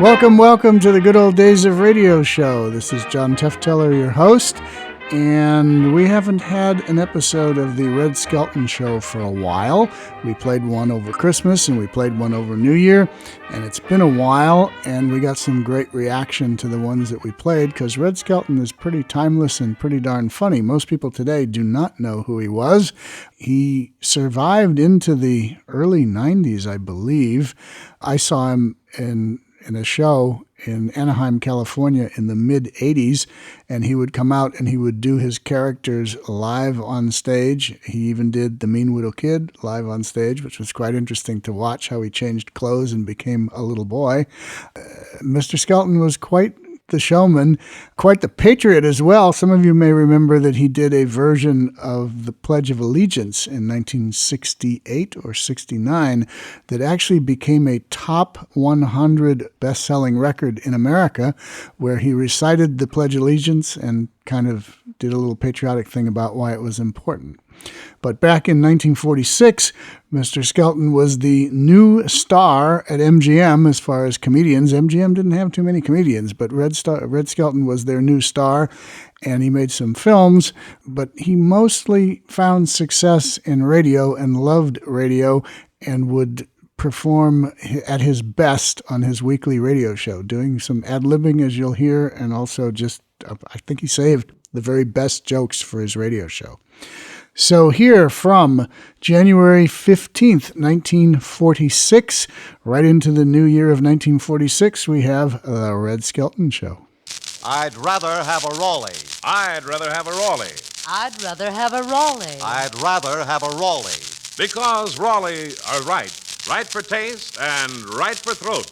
Welcome to the Good Old Days of Radio show. This is John Tefteller, your host, and we haven't had an episode of the Red Skelton show for a while. We played one over Christmas and we played one over New Year, and it's been a while, and we got some great reaction to the ones that we played because Red Skelton is pretty timeless and pretty darn funny. Most people today do not know who he was. He survived into the early 90s, I believe. I saw him in a show in Anaheim, California in the mid-'80s, and he would come out and he would do his characters live on stage. He even did the Mean Widdle Kid live on stage, which was quite interesting to watch how he changed clothes and became a little boy. Mr. Skelton was quite the showman, quite the patriot as well. Some of you may remember that he did a version of the Pledge of Allegiance in 1968 or 69 that actually became a top 100 best-selling record in America, where he recited the Pledge of Allegiance and kind of did a little patriotic thing about why it was important. But back in 1946, Mr. Skelton was the new star at MGM as far as comedians. MGM didn't have too many comedians, but Red Skelton was their new star, and he made some films, but he mostly found success in radio and loved radio and would perform at his best on his weekly radio show, doing some ad-libbing, as you'll hear, and also just, I think he saved the very best jokes for his radio show. So here from January 15th, 1946, right into the new year of 1946, we have the Red Skelton Show. I'd rather have a Raleigh. I'd rather have a Raleigh. I'd rather have a Raleigh. I'd rather have a Raleigh. Because Raleigh are right. Right for taste and right for throat.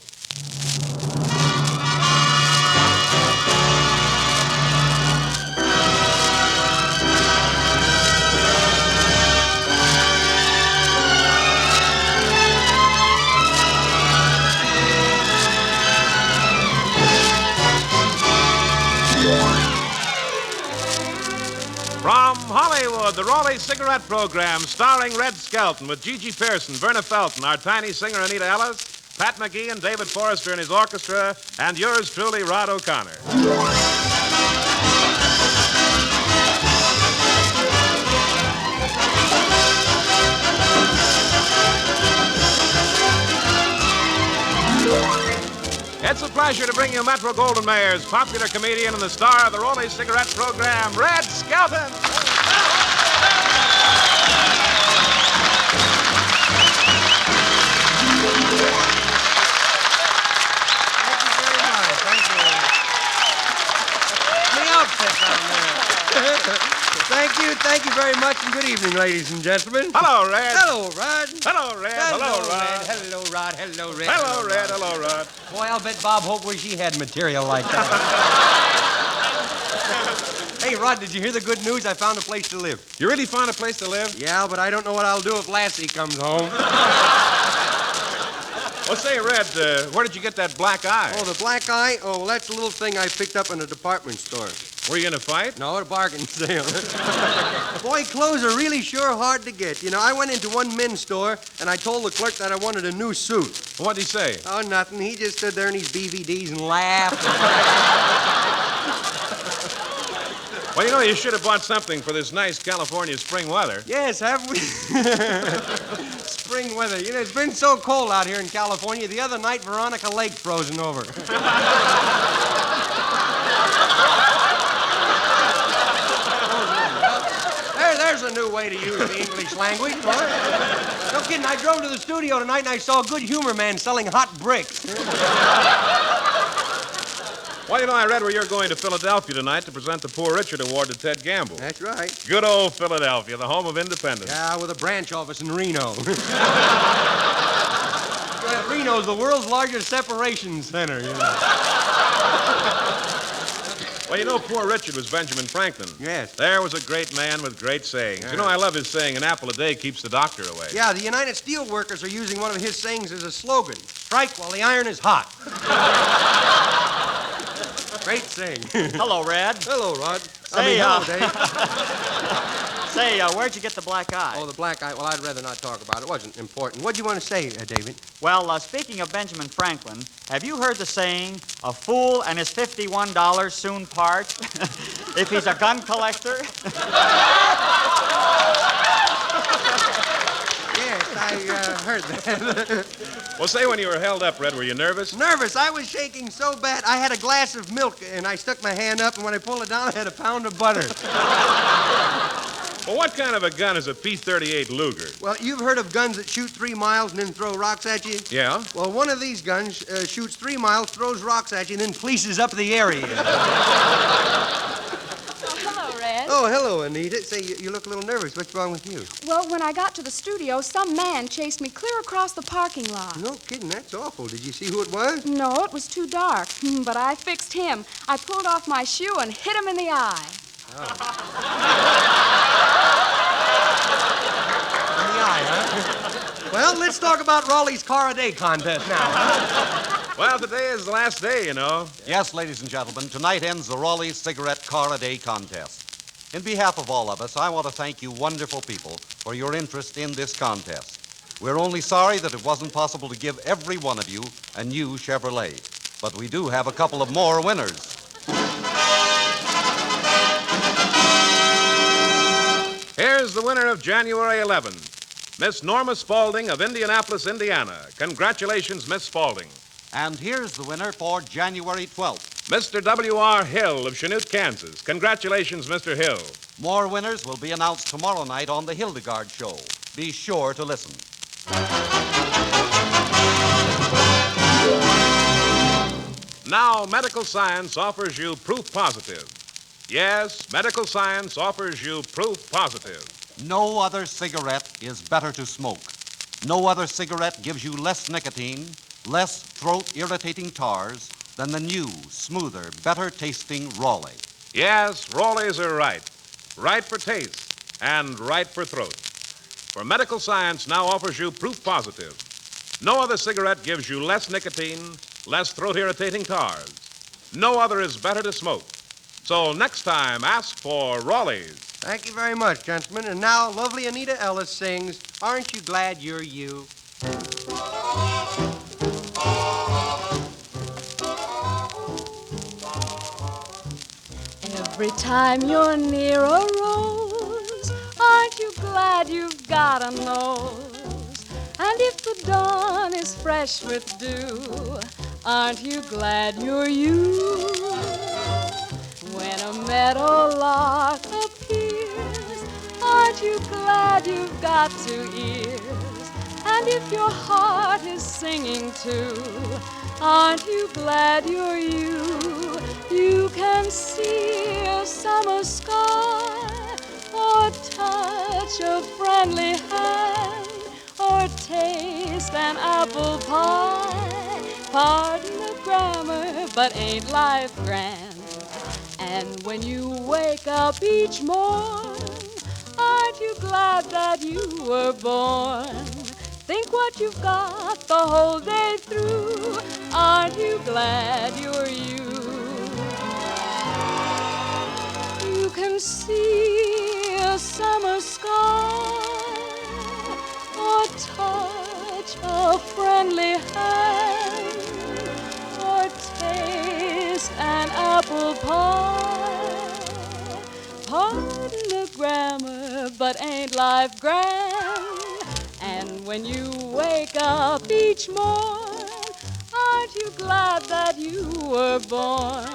From Hollywood, the Raleigh Cigarette Program, starring Red Skelton with Gigi Pearson, Verna Felton, our tiny singer Anita Ellis, Pat McGee and David Forrester and his orchestra, and yours truly, Rod O'Connor. It's a pleasure to bring you Metro-Goldwyn-Mayer's popular comedian and the star of the Raleigh Cigarette Program, Red Skelton. Thank you very much, and good evening, ladies and gentlemen. Hello, Red. Hello, Rod. Hello, Red. Hello, Rod. Hello, Rod. Hello, Red. Hello, Red. Hello, Rod. Boy, I'll bet Bob Hope wished he had material like that. Hey, Rod, did you hear the good news? I found a place to live. You really found a place to live? Yeah, but I don't know what I'll do if Lassie comes home. Well, say, Red, where did you get that black eye? Oh, the black eye? Oh, well, that's a little thing I picked up in a department store. Were you in a fight? No, a bargain sale. Boy, clothes are really sure hard to get. You know, I went into one men's store, and I told the clerk that I wanted a new suit. What'd he say? Oh, nothing. He just stood there in his BVDs and laughed. Well, you know, you should have bought something for this nice California spring weather. Yes, have we? Spring weather. You know, it's been so cold out here in California. The other night, Veronica Lake frozen over. There's a new way to use the English language. No kidding, I drove to the studio tonight and I saw a good humor man selling hot bricks. Well, you know, I read where you're going to Philadelphia tonight to present the Poor Richard Award to Ted Gamble. That's right. Good old Philadelphia, the home of independence. Yeah, with a branch office in Reno. Reno's the world's largest separation center, you know. Well, you know, Poor Richard was Benjamin Franklin. Yes. There was a great man with great sayings. Yeah. You know, I love his saying, an apple a day keeps the doctor away. Yeah, the United Steelworkers are using one of his sayings as a slogan. Strike while the iron is hot. Great saying. Hello, Red. Hello, Rod. Say, hello, Dave. Say, where'd you get the black eye? Oh, the black eye. Well, I'd rather not talk about it. It wasn't important. What'd you want to say, David? Well, speaking of Benjamin Franklin, have you heard the saying, a fool and his $51 soon part if he's a gun collector? Yes, I heard that. Well, say, when you were held up, Red, were you nervous? Nervous. I was shaking so bad. I had a glass of milk, and I stuck my hand up, and when I pulled it down, I had a pound of butter. Well, what kind of a gun is a P-38 Luger? Well, you've heard of guns that shoot 3 miles and then throw rocks at you? Yeah? Well, one of these guns shoots 3 miles, throws rocks at you, and then fleeces up the area. Hello, Red. Oh, hello, Anita. Say, you look a little nervous. What's wrong with you? Well, when I got to the studio, some man chased me clear across the parking lot. No kidding. That's awful. Did you see who it was? No, it was too dark. But I fixed him. I pulled off my shoe and hit him in the eye. Well, let's talk about Raleigh's Car a Day contest now. Well, today is the last day, you know. Yes, ladies and gentlemen, tonight ends the Raleigh Cigarette Car a Day contest. In behalf of all of us, I want to thank you wonderful people for your interest in this contest. We're only sorry that it wasn't possible to give every one of you a new Chevrolet. But we do have a couple of more winners. Here's the winner of January 11th, Miss Norma Spaulding of Indianapolis, Indiana. Congratulations, Miss Spaulding. And here's the winner for January 12th. Mr. W.R. Hill of Chanute, Kansas. Congratulations, Mr. Hill. More winners will be announced tomorrow night on the Hildegard Show. Be sure to listen. Now, medical science offers you proof positive. Yes, medical science offers you proof positive. No other cigarette is better to smoke. No other cigarette gives you less nicotine, less throat-irritating tars than the new, smoother, better-tasting Raleigh. Yes, Raleighs are right. Right for taste and right for throat. For medical science now offers you proof positive. No other cigarette gives you less nicotine, less throat-irritating tars. No other is better to smoke. So next time, ask for Raleighs. Thank you very much, gentlemen. And now, lovely Anita Ellis sings, Aren't You Glad You're You? Every time you're near a rose, aren't you glad you've got a nose? And if the dawn is fresh with dew, aren't you glad you're you? When a meadowlark appears, aren't you glad you've got 2 ears? And if your heart is singing too, aren't you glad you're you? You can see a summer sky, or touch a friendly hand, or taste an apple pie. Pardon the grammar, but ain't life grand? And when you wake up each morn, aren't you glad that you were born? Think what you've got the whole day through. Aren't you glad you're you? You can see a summer sky, or touch a friendly hand, or taste an apple pie. Pardon the grammar, but ain't life grand? And when you wake up each morn, aren't you glad that you were born?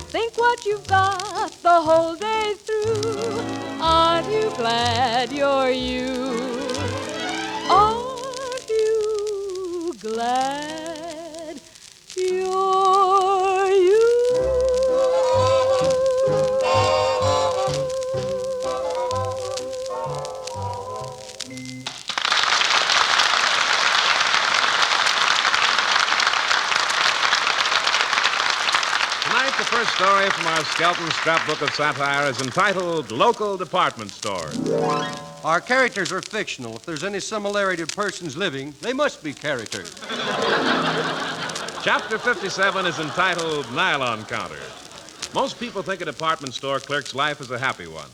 Think what you've got the whole day through. Aren't you glad you're you? Aren't you glad you're you? Tonight, the first story from our Skelton scrapbook of satire is entitled Local Department Stores. Our characters are fictional. If there's any similarity to persons living, they must be characters. Chapter 57 is entitled Nylon Counter. Most people think a department store clerk's life is a happy one.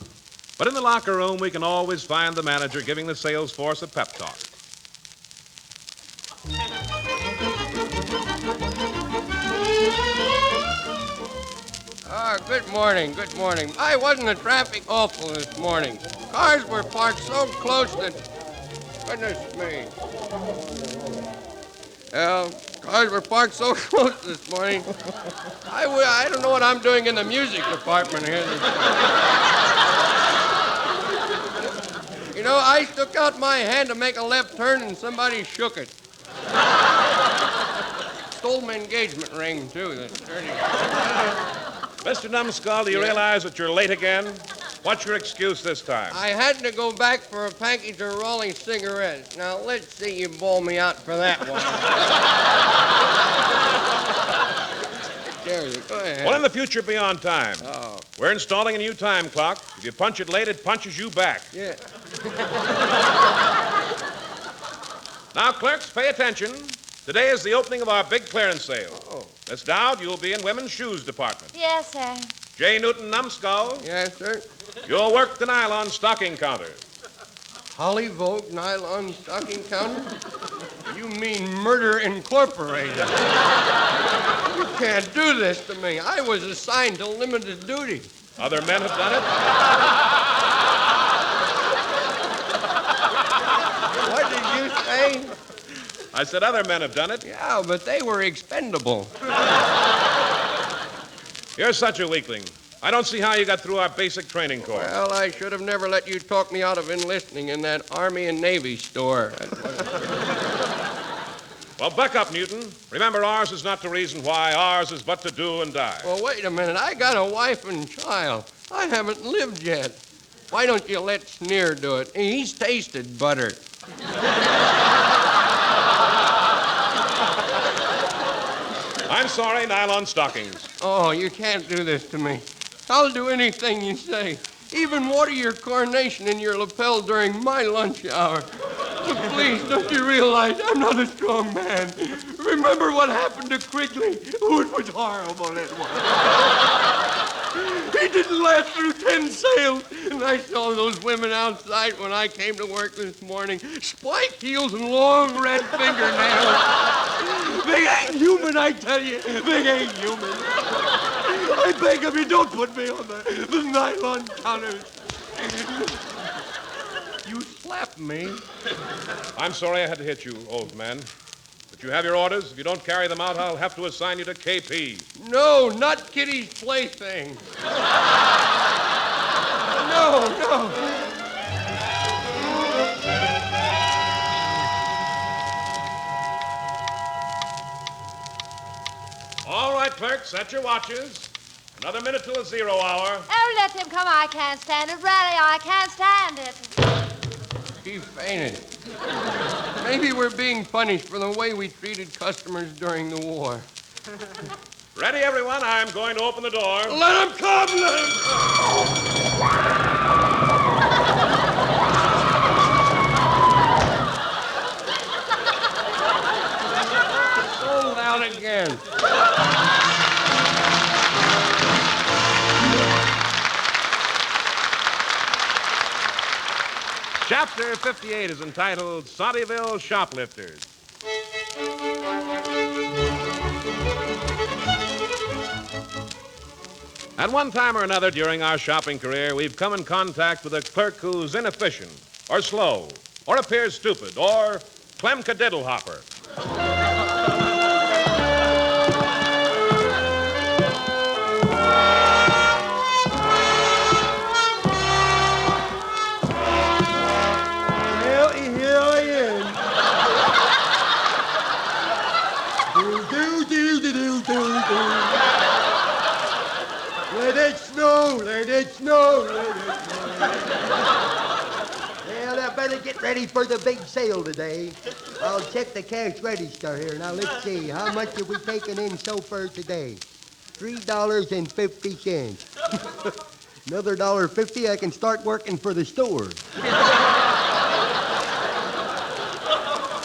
But in the locker room, we can always find the manager giving the sales force a pep talk. Good morning, good morning. I wasn't the traffic awful this morning. Cars were parked so close that... Goodness me. Well, cars were parked so close this morning. I don't know what I'm doing in the music department here. You know, I stuck out my hand to make a left turn and somebody shook it. Stole my engagement ring, too. Mr. Numbskull, do you realize that you're late again? What's your excuse this time? I had to go back for a package of Raleigh cigarettes. Now, let's see you bowl me out for that one. Go ahead. Well, in the future, be on time. Oh. We're installing a new time clock. If you punch it late, it punches you back. Yeah. Now, clerks, pay attention. Today is the opening of our big clearance sale. Oh. Miss Dowd, you'll be in women's shoes department. Yes, sir. J. Newton Numbskull, Yes, sir. you'll work the nylon stocking counter. Holly Vogue nylon stocking counter? You mean Murder Incorporated. You can't do this to me. I was assigned to limited duty. Other men have done it. What did you say? I said other men have done it. Yeah, but they were expendable. You're such a weakling. I don't see how you got through our basic training course. Well, I should have never let you talk me out of enlisting in that Army and Navy store. Well, buck up, Newton. Remember, ours is not the reason why. Ours is but to do and die. Well, wait a minute. I got a wife and child. I haven't lived yet. Why don't you let Sneer do it? He's tasted butter. I'm sorry, nylon stockings. Oh, you can't do this to me. I'll do anything you say. Even water your carnation in your lapel during my lunch hour. But please, don't you realize I'm not a strong man? Remember what happened to Quigley? Oh, it was horrible, it was. He didn't last through 10 sales. And I saw those women outside when I came to work this morning. Spike heels and long red fingernails. They ain't human, I tell you. They ain't human. I beg of you, don't put me on the nylon counters. You slapped me. I'm sorry I had to hit you, old man. But you have your orders. If you don't carry them out, I'll have to assign you to KP. No, not Kitty's plaything. No. All right, clerks, set your watches. Another minute till the 0 hour. Oh, let him come. I can't stand it. Really, I can't stand it. He fainted. Maybe we're being punished for the way we treated customers during the war. Ready, everyone? I'm going to open the door. Let him come! Let him come! Sold out again. Chapter 58 is entitled Soddyville Shoplifters. At one time or another during our shopping career, we've come in contact with a clerk who's inefficient, or slow, or appears stupid, or Clem Kadiddlehopper. Well, here I am. Let it snow, let it snow, let it snow. Well, I better get ready for the big sale today. I'll check the cash register here. Now, let's see. How much have we taken in so far today? $3.50. Another $1.50, I can start working for the store.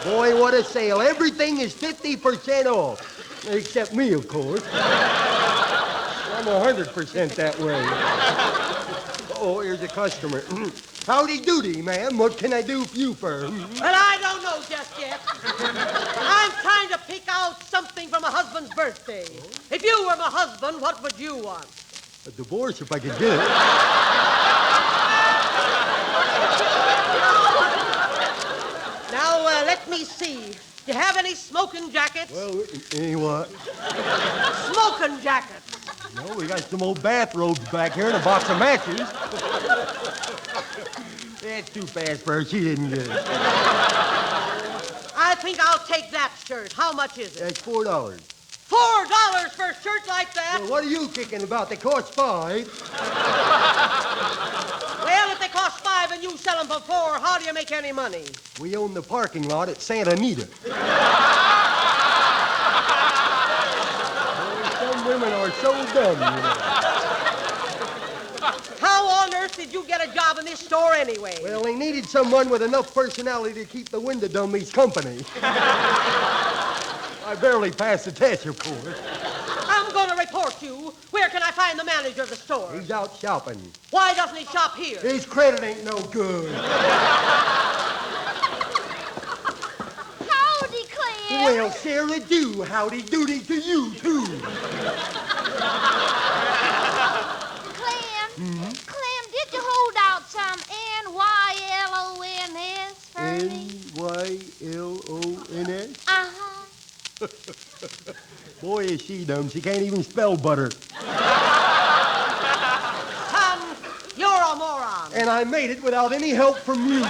Boy, what a sale. Everything is 50% off. Except me, of course. I'm 100% that way. Oh, here's a customer. Howdy doody, ma'am. What can I do for you, Well, I don't know just yet. I'm trying to pick out something for my husband's birthday. If you were my husband, what would you want? A divorce if I could get it. Now, let me see. Do you have any smoking jackets? Well, any what? Smoking jackets. No, we got some old bathrobes back here and a box of matches. That's too fast for her. She didn't get it. I think I'll take that shirt. How much is it? That's $4. $4 for a shirt like that? Well, what are you kicking about? They cost $5. Well, if they cost $5 and you sell them for $4, how do you make any money? We own the parking lot at Santa Anita. Some women are so dumb, you know. How on earth did you get a job in this store anyway? Well, they needed someone with enough personality to keep the window dummies company. I barely passed the test, of course. I'm going to report you. Where can I find the manager of the store? He's out shopping. Why doesn't he shop here? His credit ain't no good. Howdy, Clem. Well, Sarah, do howdy doody to you, too. Clem, Clem, did you hold out some N-Y-L-O-N-S for me? N-Y-L-O-N-S? Uh-huh. Boy, is she dumb. She can't even spell butter. Tom, you're a moron. And I made it without any help from you.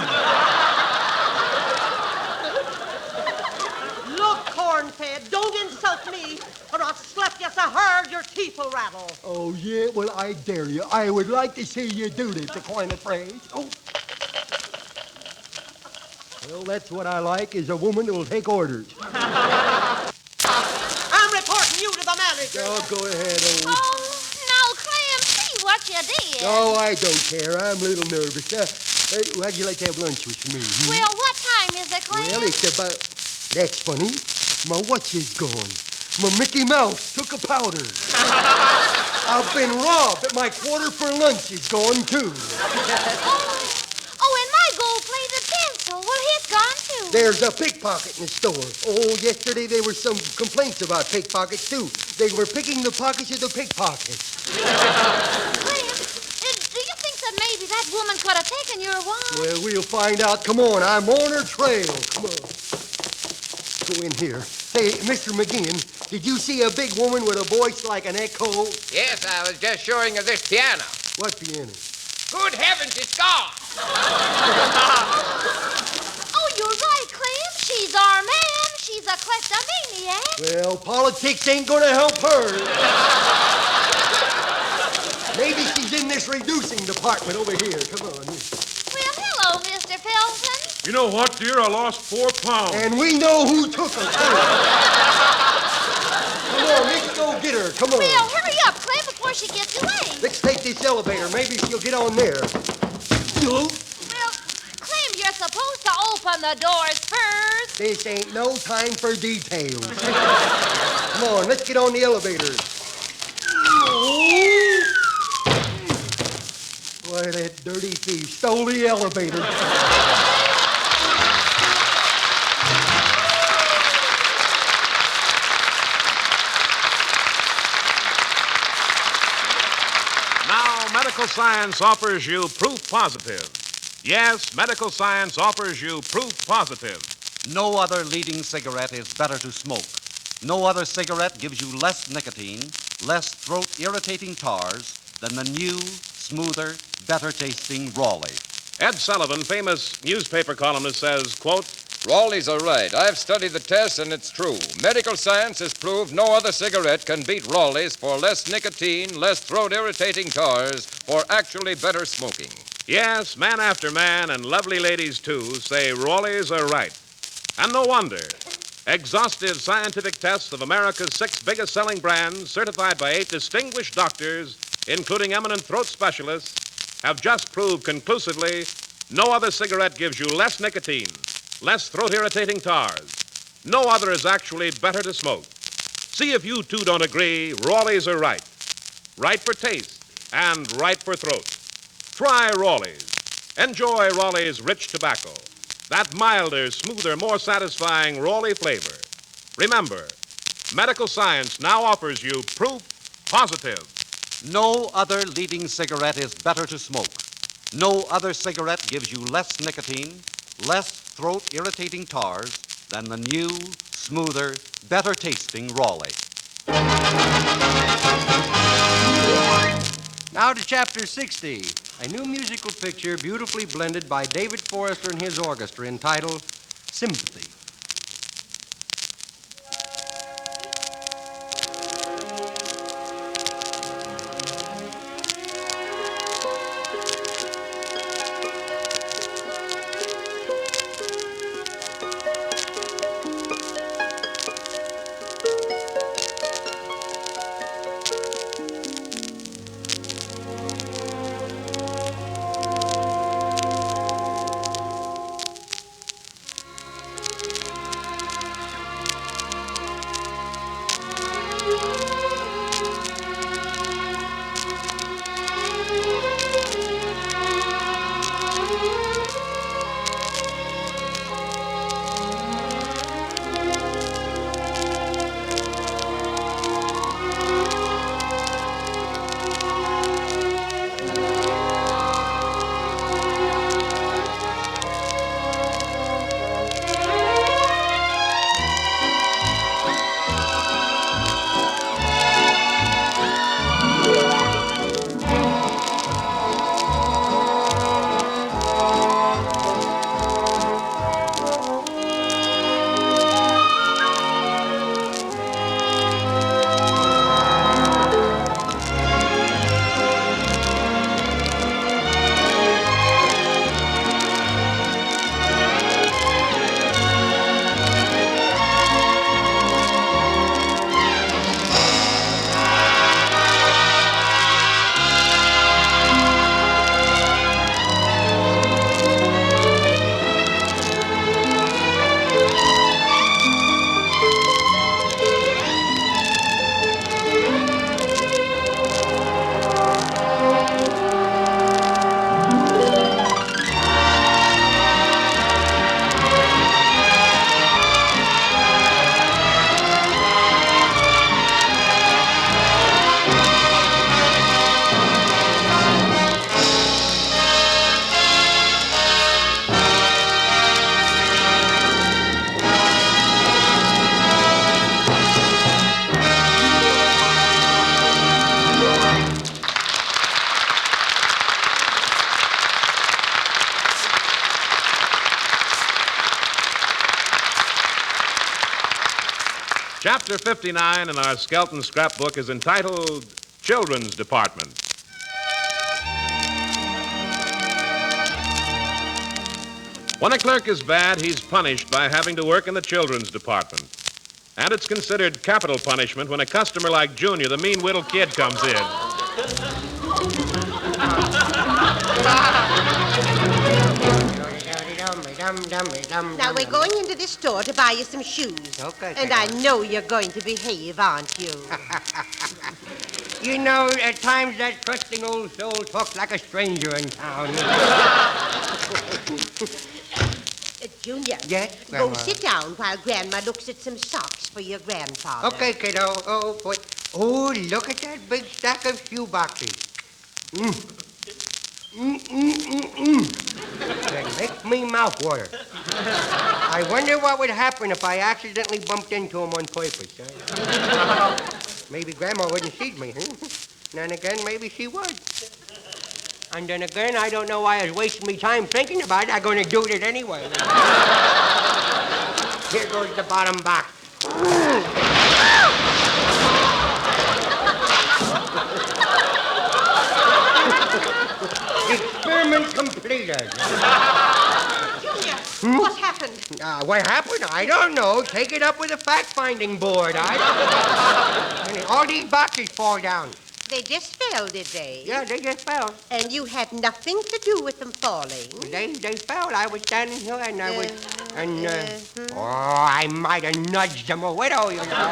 Look, corn-fed, don't insult me, or I'll slap you so hard your teeth will rattle. Oh, yeah? Well, I dare you. I would like to see you do this, to coin a phrase. Oh. Well, that's what I like, is a woman who will take orders. I'm reporting you to the manager. Oh, go ahead, old. Oh, no, Clem, see what you did. Oh, I don't care. I'm a little nervous. How'd you like to have lunch with me? Well, what time is it, Clem? Well, it's about... That's funny. My watch is gone. My Mickey Mouse took a powder. I've been robbed, but my quarter for lunch is gone, too. Oh, and my gold-plated pencil. Well, it's gone, too. There's a pickpocket in the store. Oh, yesterday there were some complaints about pickpockets, too. They were picking the pockets of the pickpockets. Clem, do you think that maybe that woman could have taken your watch? Well, we'll find out. Come on, I'm on her trail. Come on. Go in here. Say, Mr. McGinn, did you see a big woman with a voice like an echo? Yes, I was just showing her this piano. What piano? Good heavens, it's gone. Oh, you're right, Clem. She's our man. She's a kleptomaniac. Well, politics ain't gonna help her. Maybe she's in this reducing department over here. Come on. Well, hello, Mr. Felton. You know what, dear? I lost 4 pounds. And we know who took her, too. Come on, let's go get her. Come on. Well, hurry up, Clem, before she gets away. Let's take this elevator. Maybe she'll get on there. Well, Clem, you're supposed to open the doors first. This ain't no time for details. Come on, let's get on the elevator. Boy, that dirty thief stole the elevator. Now, medical science offers you proof positive. Yes, medical science offers you proof positive. No other leading cigarette is better to smoke. No other cigarette gives you less nicotine, less throat-irritating tars than the new, smoother, better-tasting Raleigh. Ed Sullivan, famous newspaper columnist, says, quote, Raleigh's are right. I've studied the test, and it's true. Medical science has proved no other cigarette can beat Raleigh's for less nicotine, less throat-irritating tars, for actually better smoking. yes, man after man, and lovely ladies, too, say Raleigh's are right. And no wonder. Exhaustive scientific tests of America's 6 biggest-selling brands, certified by 8 distinguished doctors, including eminent throat specialists, have just proved conclusively no other cigarette gives you less nicotine, less throat-irritating tars. No other is actually better to smoke. See if you two don't agree, Raleigh's are right. Right for taste and right for throat. Try Raleigh's. Enjoy Raleigh's rich tobacco. That milder, smoother, more satisfying Raleigh flavor. Remember, medical science now offers you proof positive. No other leading cigarette is better to smoke. No other cigarette gives you less nicotine, less throat-irritating tars than the new, smoother, better-tasting Raleigh. Now to Chapter 60, a new musical picture beautifully blended by David Forrester and his orchestra entitled Sympathy. Chapter 59 in our Skelton scrapbook is entitled Children's Department. When a clerk is bad, he's punished by having to work in the children's department. And it's considered capital punishment when a customer like Junior, the Mean Widdle Kid, comes in. Now, we're going into this store to buy you some shoes. Okay. And I know you're going to behave, aren't you? You know, at times that trusting old soul talks like a stranger in town. Junior. Yes, Go Grandma? sit down while Grandma looks at some socks for your grandfather. Okay, kiddo. Oh, boy. Oh, look at that big stack of shoe boxes. That makes me mouth water. I wonder what would happen if I accidentally bumped into him on purpose. Huh? Maybe Grandma wouldn't see me. Huh? Then again, maybe she would. And then again, I don't know why I was wasting me time thinking about it. I'm going to do it anyway. Here goes the bottom box. Experiment completed. Junior, what happened? What happened? I don't know. Take it up with the fact-finding board. All these boxes fall down. They just fell, did they? Yeah, they just fell. And you had nothing to do with them falling? They fell. I was standing here and I was... Oh, I might have nudged them a widow, you know.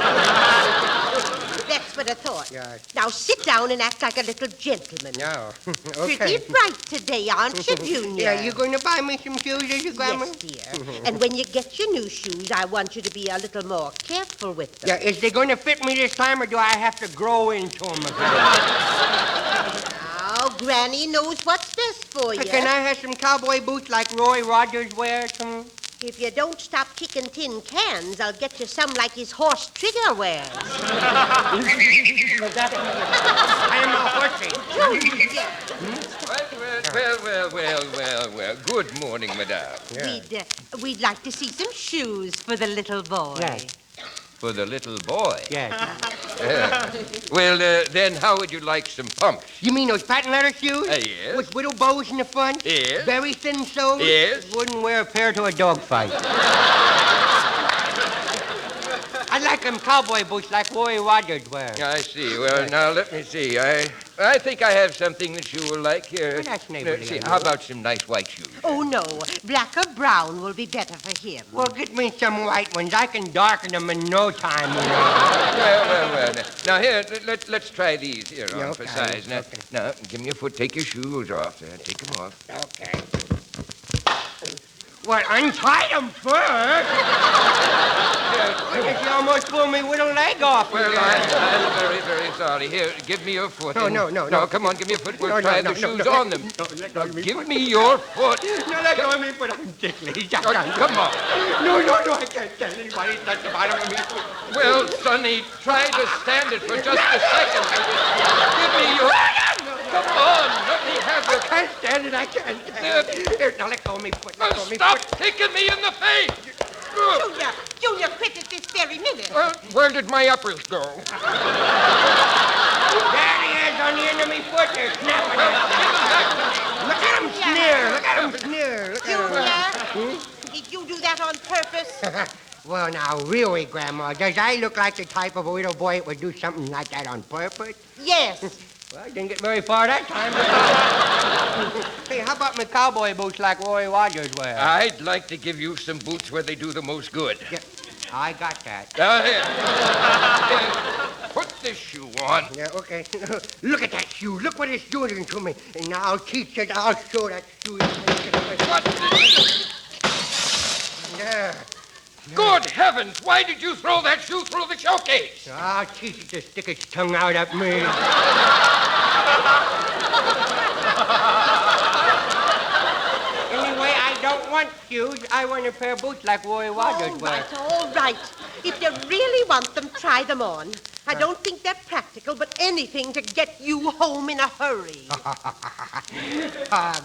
That's Just what I thought. Yeah. Now sit down and act like a little gentleman. No. Okay. Pretty bright today, aren't you, Junior? Yeah, you going to buy me some shoes, is you, Grandma? Yes, dear. And when you get your new shoes, I want you to be a little more careful with them. Yeah, is they going to fit me this time, or do I have to grow into them again? Now, Granny knows what's best for you. Can I have some cowboy boots like Roy Rogers wears? If you don't stop kicking tin cans, I'll get you some like his horse Trigger wears. I am a horsey. Well. Good morning, madame. We'd like to see some shoes for the little boy. Yes. For the little boy. Yes. Well, then how would you like some pumps? You mean those patent leather shoes? Yes. With little bows in the front? Yes. Very thin soles? Yes. Wouldn't wear a pair to a dog fight. I like them cowboy boots like Roy Rogers wears. I see. Well, now, let me see. I think I have something that you will like here. Well, that's neighborly. See, how about some nice white shoes? Oh, no. Black or brown will be better for him. Well, get me some white ones. I can darken them in no time, you know. Well. Now, here, let's try these here on for Okay, size. Now, give me your foot. Take your shoes off there. Take them off. Okay. Well, untie them first. I guess you almost pulled me with a leg off. Well, I'm very, very sorry. Here, give me your foot. No. No, come on, give me your foot. We'll No, try no, the no, shoes no. on them. No, Give me your foot. No, let go of me, but I'm ticklish. Come on. No, I can't tell anybody touch the bottom of me. Well, Sonny, try to stand it for just a second. Give me your... Come on, let me have your... I can't stand it. I can't stand it. Here, now let go of me, foot. Let go of me, Stop foot. kicking me in the face! Junior, quit it this very minute. Well, where did my uppers go? There he is on the end of me foot. They're snapping it. Look at him sneer. Look at him sneer. Junior, did you do that on purpose? Well, now, really, Grandma, does I look like the type of a little boy that would do something like that on purpose? Yes. Well, I didn't get very far that time. Hey, how about my cowboy boots like Roy Rogers wears? I'd like to give you some boots where they do the most good. Yeah, I got that. Here. Put this shoe on. Yeah, okay. Look at that shoe. Look what it's doing to me. And now I'll teach it. I'll show that shoe. There. Good heavens! Why did you throw that shoe through the showcase? I'll teach it to stick its tongue out at me. Anyway, I don't want shoes. I want a pair of boots like Roy Rogers wears. All right. If you really want them, try them on. I don't think they're practical, but anything to get you home in a hurry.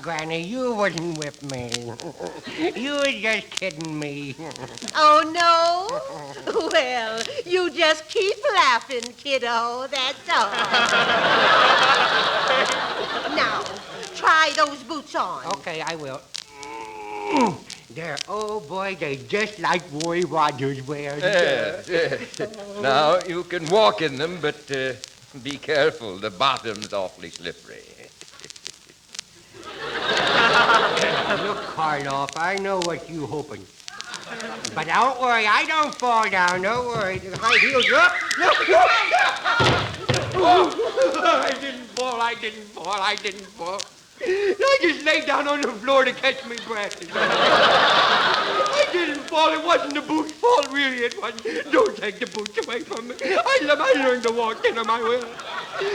Granny, you wasn't with me. You was just kidding me. Oh, no? Well, you just keep laughing, kiddo. That's all. Now, try those boots on. Okay, I will. There. Oh, boy, they're just like Roy Rogers wears. Now, you can walk in them, but be careful. The bottom's awfully slippery. Look, Karloff, I know what you hoping. But don't worry, I don't fall down. Don't worry. The high heels up. I didn't fall. I just laid down on the floor to catch my breath. I didn't fall. It wasn't the boots' fault, really. It wasn't. Don't take the boots away from me. I learned to walk in them. I will.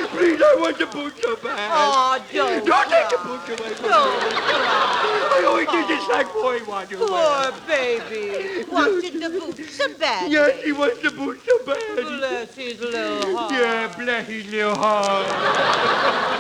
Please, I want the boots so bad. Oh, don't. Don't take the boots away from me. I always did just like Roy Rogers. Poor baby. Wanted the boots so bad. Yes, he wants the boots so bad. Bless his little heart. Yeah, bless his little heart.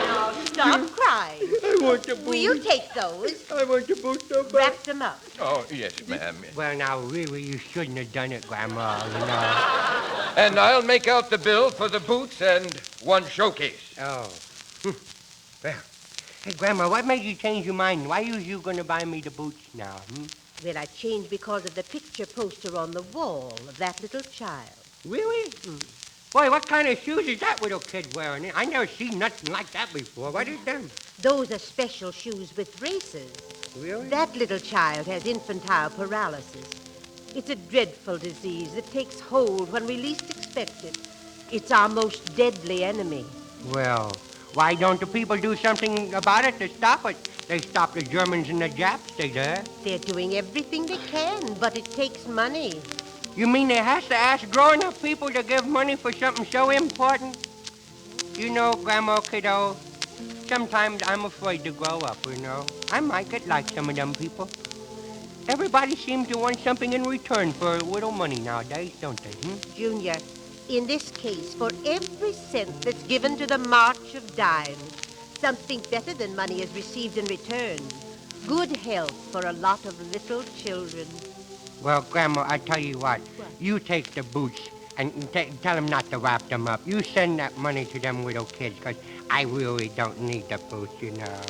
Now, stop crying. I want the boots. Will you take those? I want the boots so bad. Wrap them up. Oh, yes, ma'am. Well, now, really, you shouldn't have done it, Grandma, you know. And I'll make out the bill for the boots and one showcase. Oh. Well, hey, Grandma, what made you change your mind? Why was you going to buy me the boots now? Well, I changed because of the picture poster on the wall of that little child. Really? Boy, what kind of shoes is that little kid wearing? I never seen nothing like that before. What is them? Those are special shoes with braces. Really? That little child has infantile paralysis. It's a dreadful disease that takes hold when we least expect it. It's our most deadly enemy. Well, why don't the people do something about it to stop it? They stop the Germans and the Japs, they do. They're doing everything they can, but it takes money. You mean they has to ask grown-up people to give money for something so important? You know, Grandma Kiddo, sometimes I'm afraid to grow up, you know. I might get like some of them people. Everybody seems to want something in return for a little money nowadays, don't they? Junior, in this case, for every cent that's given to the March of Dimes, something better than money is received in return. Good health for a lot of little children. Well, Grandma, I tell you what. You take the boots and tell them not to wrap them up. You send that money to them little kids, because I really don't need the boots, you know.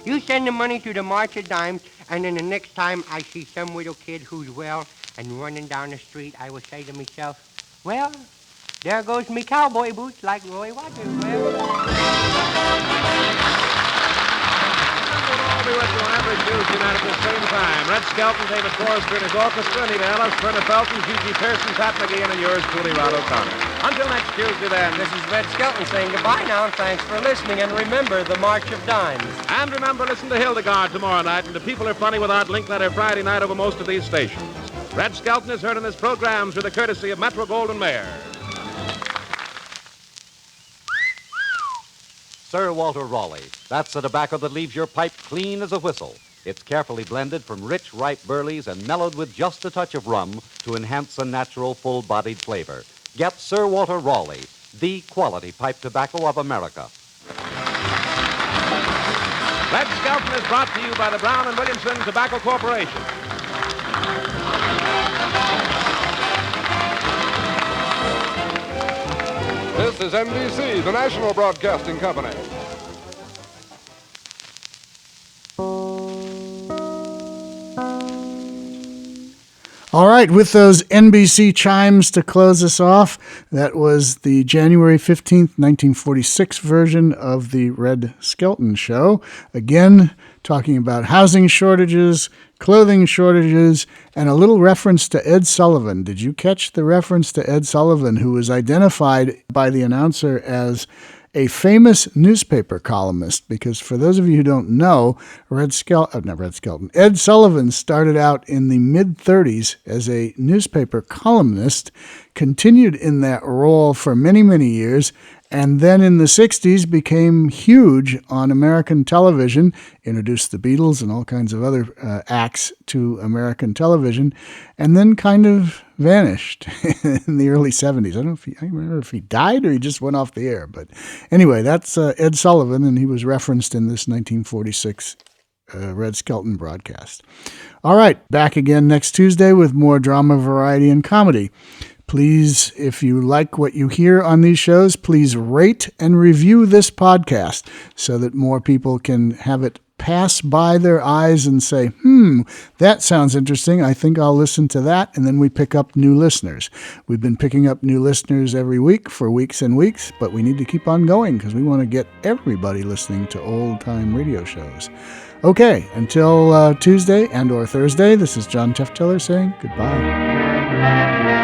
You send the money to the March of Dimes, and then the next time I see some little kid who's well and running down the street, I will say to myself, well, there goes me cowboy boots like Roy Rogers. We'll be with you on every Tuesday night at the same time. Red Skelton, David Forrester and his orchestra, Anita Ellis, Verna Felton, Gigi Pearson, Pat McGee, and yours truly, Rod O'Connor. Until next Tuesday, then, This is Red Skelton saying goodbye now. Thanks for listening, and remember the March of Dimes. And remember, listen to Hildegard tomorrow night, and the People Are Funny with Art Linkletter Friday night over most of these stations. Red Skelton is heard in this program through the courtesy of Metro Goldwyn Mayer. Sir Walter Raleigh. That's the tobacco that leaves your pipe clean as a whistle. It's carefully blended from rich, ripe burleys and mellowed with just a touch of rum to enhance the natural, full-bodied flavor. Get Sir Walter Raleigh, the quality pipe tobacco of America. Red Skelton is brought to you by the Brown & Williamson Tobacco Corporation. This is NBC, the national broadcasting company. All right, with those NBC chimes to close us off, that was the January 15th, 1946 version of the Red Skelton Show. Again, talking about housing shortages, clothing shortages, and a little reference to Ed Sullivan. Did you catch the reference to Ed Sullivan, who was identified by the announcer as a famous newspaper columnist? Because for those of you who don't know, Ed Sullivan started out in the mid-30s as a newspaper columnist, continued in that role for many, many years, and then in the 60s became huge on American television, introduced the Beatles and all kinds of other acts to American television, and then kind of vanished in the early 70s. I don't remember if he died or he just went off the air. But anyway, that's Ed Sullivan, and he was referenced in this 1946 Red Skelton broadcast. All right, back again next Tuesday with more drama, variety, and comedy. Please, if you like what you hear on these shows, please rate and review this podcast so that more people can have it pass by their eyes and say, that sounds interesting. I think I'll listen to that. And then we pick up new listeners. We've been picking up new listeners every week for weeks and weeks, but we need to keep on going because we want to get everybody listening to old-time radio shows. Okay, until Tuesday and or Thursday, this is John Tefteller saying goodbye.